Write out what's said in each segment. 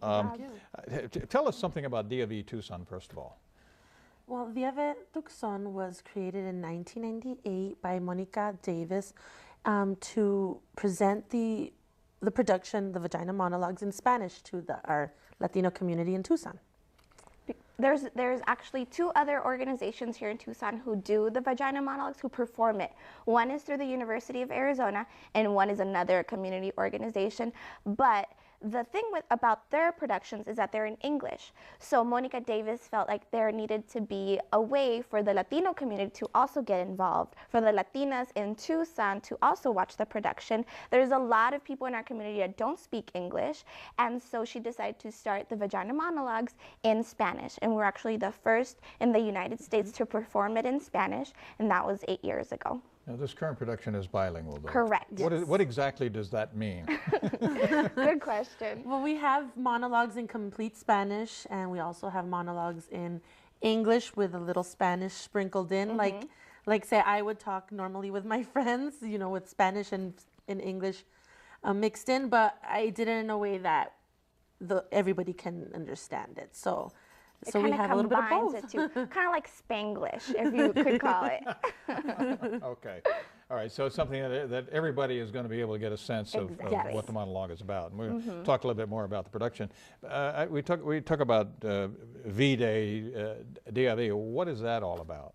Thank you. Tell us something about V Tucson, first of all. Well, V Tucson was created in 1998 by Monica Davis to present the production, the Vagina Monologues, in Spanish to our Latino community in Tucson. There's actually two other organizations here in Tucson who do the Vagina Monologues, who perform it. One is through the University of Arizona, and one is another community organization. But the thing about their productions is that they're in English. So Monica Davis felt like there needed to be a way for the Latino community to also get involved, for the Latinas in Tucson to also watch the production. There's a lot of people in our community that don't speak English, and so she decided to start the Vagina Monologues in Spanish. And we're actually the first in the United States to perform it in Spanish, and that was 8 years ago. Now, this current production is bilingual, though. Correct. What exactly does that mean? Good question. Well, we have monologues in complete Spanish, and we also have monologues in English with a little Spanish sprinkled in. Like say, I would talk normally with my friends, you know, with Spanish and English mixed in, but I did it in a way that everybody can understand it. So we have a little bit of both. Kind of like Spanglish, if you could call it. Okay. All right. So it's something that everybody is going to be able to get a sense of what the monologue is about. And we'll talk a little bit more about the production. We talk about V-Day, Dia V. What is that all about?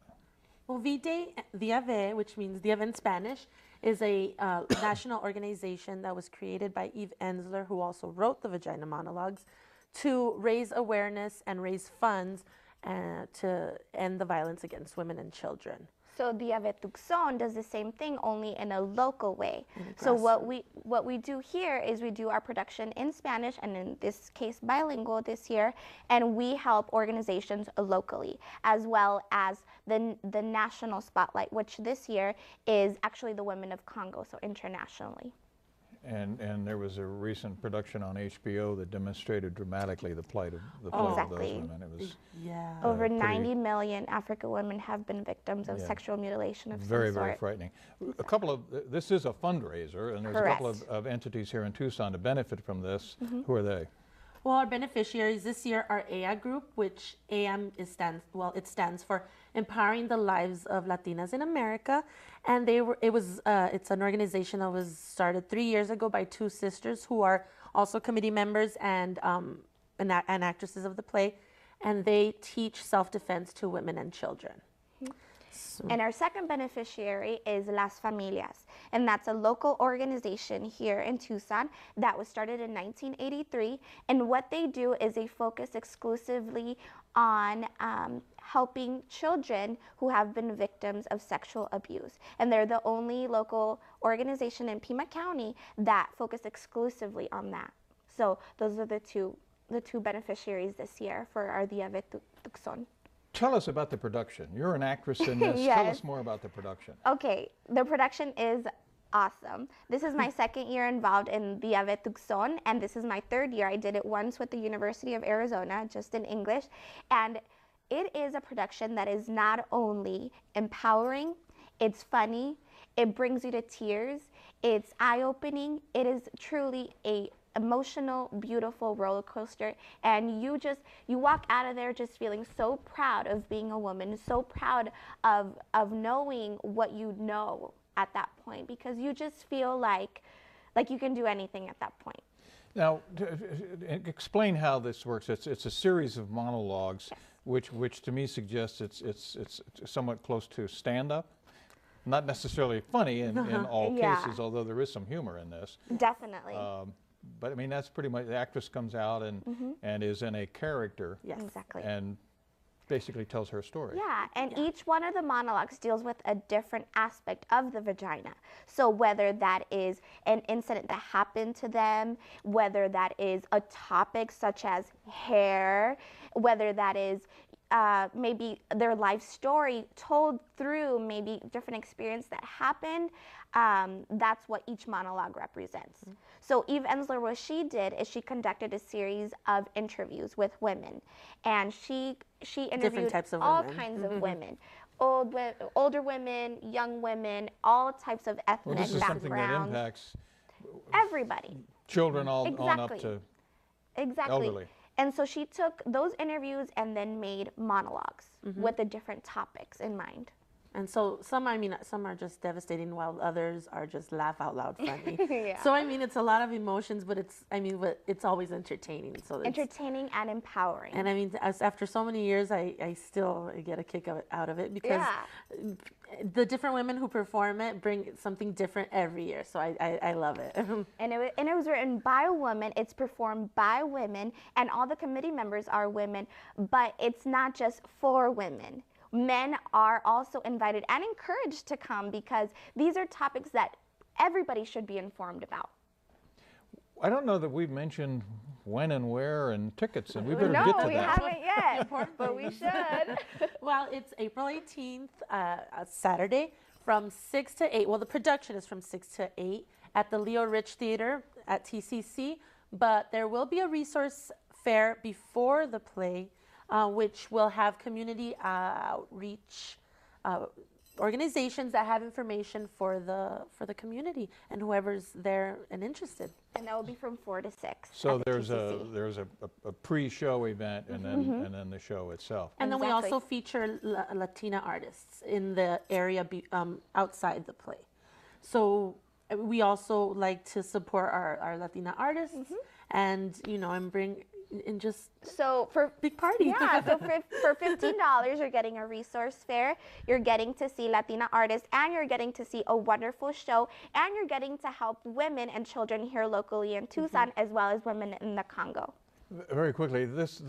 Well, V-Day, Dia V, which means Dia V in Spanish, is a national organization that was created by Eve Ensler, who also wrote the Vagina Monologues, to raise awareness and raise funds to end the violence against women and children. So V Tucson does the same thing, only in a local way. So what we do here is we do our production in Spanish, and in this case bilingual this year, and we help organizations locally, as well as the national spotlight, which this year is actually the Women of Congo, so internationally. And there was a recent production on HBO that demonstrated dramatically the plight of those women. It was over 90 million African women have been victims of sexual mutilation of some sort. Very frightening. This is a fundraiser, and there's a couple of entities here in Tucson to benefit from this. Who are they? Well, our beneficiaries this year are AIA Group, which AM it stands for Empowering the Lives of Latinas in America, and it's an organization that was started 3 years ago by two sisters who are also committee members and actresses of the play, and they teach self-defense to women and children. And our second beneficiary is Las Familias, and that's a local organization here in Tucson that was started in 1983. And what they do is they focus exclusively on helping children who have been victims of sexual abuse. And they're the only local organization in Pima County that focus exclusively on that. So those are the two beneficiaries this year for our Dia V Tucson. Tell us about the production. You're an actress in this. Yes. Tell us more about the production. Okay, the production is awesome. This is my second year involved in Dia V Tucson, and this is my third year. I did it once with the University of Arizona, just in English. And it is a production that is not only empowering, it's funny, it brings you to tears, it's eye-opening, it is truly a emotional, beautiful roller coaster, and you walk out of there just feeling so proud of being a woman, so proud of knowing what you know at that point, because you just feel like you can do anything at that point. Now, explain how this works. It's a series of monologues, which to me suggests it's somewhat close to stand-up. Not necessarily funny in all cases, although there is some humor in this. Definitely. But I mean, that's pretty much, the actress comes out and is in a character. Yes, exactly. And basically tells her story. Yeah, and each one of the monologues deals with a different aspect of the vagina. So whether that is an incident that happened to them, whether that is a topic such as hair, whether that is maybe their life story told through maybe different experience that happened, that's what each monologue represents. So Eve Ensler, what she did is she conducted a series of interviews with women, and she interviewed all kinds of women. Older women, young women, all types of ethnic backgrounds. This is something that impacts everybody. Children on up to Exactly. elderly. And so she took those interviews and then made monologues with the different topics in mind. And so some are just devastating, while others are just laugh out loud funny. Yeah. So it's a lot of emotions, but it's always entertaining. So Entertaining and empowering. And after so many years, I still get a kick out of it, because the different women who perform it bring something different every year. So I love it. And it was written by a woman. It's performed by women, and all the committee members are women. But it's not just for women. Men are also invited and encouraged to come, because these are topics that everybody should be informed about. I don't know that we've mentioned when and where and tickets, and we better get to that. No, we haven't yet, but we should. Well, it's April 18th, Saturday, from 6 to 8. Well, the production is from 6 to 8 at the Leo Rich Theater at TCC, but there will be a resource fair before the play, which will have community outreach organizations that have information for the community and whoever's there and interested. And that will be from 4 to 6. So there's a pre-show event, and then the show itself. And then we also feature Latina artists in the area outside the play. So we also like to support our Latina artists, and and bring in just for big party. Yeah, so for $15, you're getting a resource fair, you're getting to see Latina artists, and you're getting to see a wonderful show, and you're getting to help women and children here locally in Tucson, as well as women in the Congo. Very quickly, this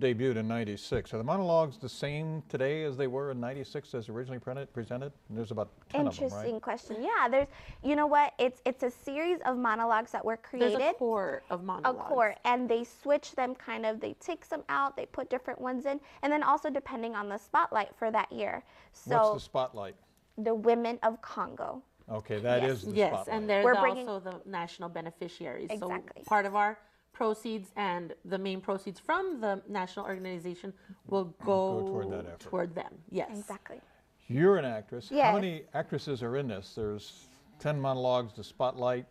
debuted in '96. Are the monologues the same today as they were in '96 as originally presented? There's about 10 of them, right? Interesting question. Yeah, there's, you know what, it's a series of monologues that were created. There's a core of monologues. A core, and they switch them they take some out, they put different ones in, and then also depending on the spotlight for that year. So what's the spotlight? The women of Congo. Okay, that is the spotlight. Yes, and they're also the national beneficiaries. Exactly. So part of our proceeds and the main proceeds from the national organization will go toward them. Yes. Exactly. You're an actress. Yes. How many actresses are in this? There's 10 monologues, the spotlight.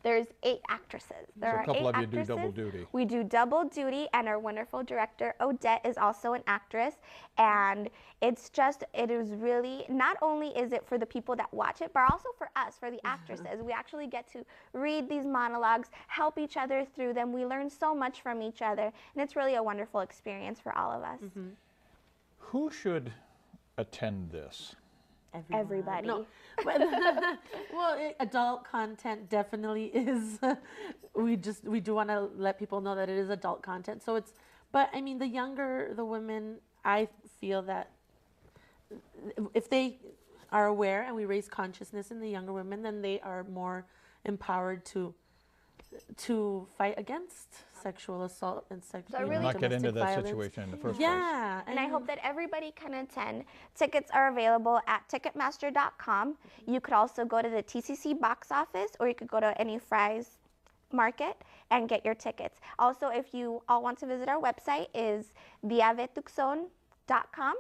There's 8 actresses. There So are a couple 8 of you actresses. do double duty. We do double duty, and our wonderful director, Odette, is also an actress. And it is really, not only is it for the people that watch it, but also for us, for the actresses. We actually get to read these monologues, help each other through them. We learn so much from each other, and it's really a wonderful experience for all of us. Who should attend this? Everybody. No. Well, adult content definitely is. We do want to let people know that it is adult content. So but I mean, the women, I feel that if they are aware and we raise consciousness in the younger women, then they are more empowered to fight against sexual assault and not get into that situation in the first place. Yeah, and I hope that everybody can attend. Tickets are available at Ticketmaster.com. You could also go to the TCC box office, or you could go to any Fry's Market and get your tickets. Also, if you all want to visit our website, is V Tucson.com,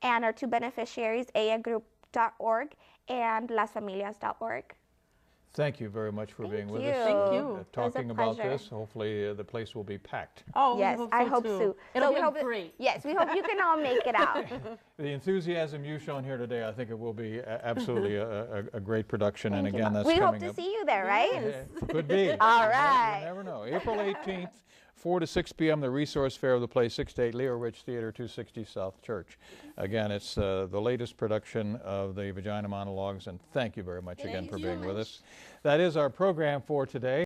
and our 2 beneficiaries, eagroup.org and lasfamilias.org. Thank you very much for being with us. Thank you. Talking about this, hopefully the place will be packed. Oh, yes, I hope so. It'll be great. Yes, we hope you can all make it out. The enthusiasm you've shown here today, I think it will be absolutely a great production. Thank and you. again, that's we coming hope to up. see you there, right? Yeah, could be. All right. You never know. April 18th, 4 to 6 p.m., the resource fair of the play, 6 to 8, Leo Rich Theater, 260 South Church. Again, it's the latest production of the Vagina Monologues, and thank you very much again for being with us. That is our program for today.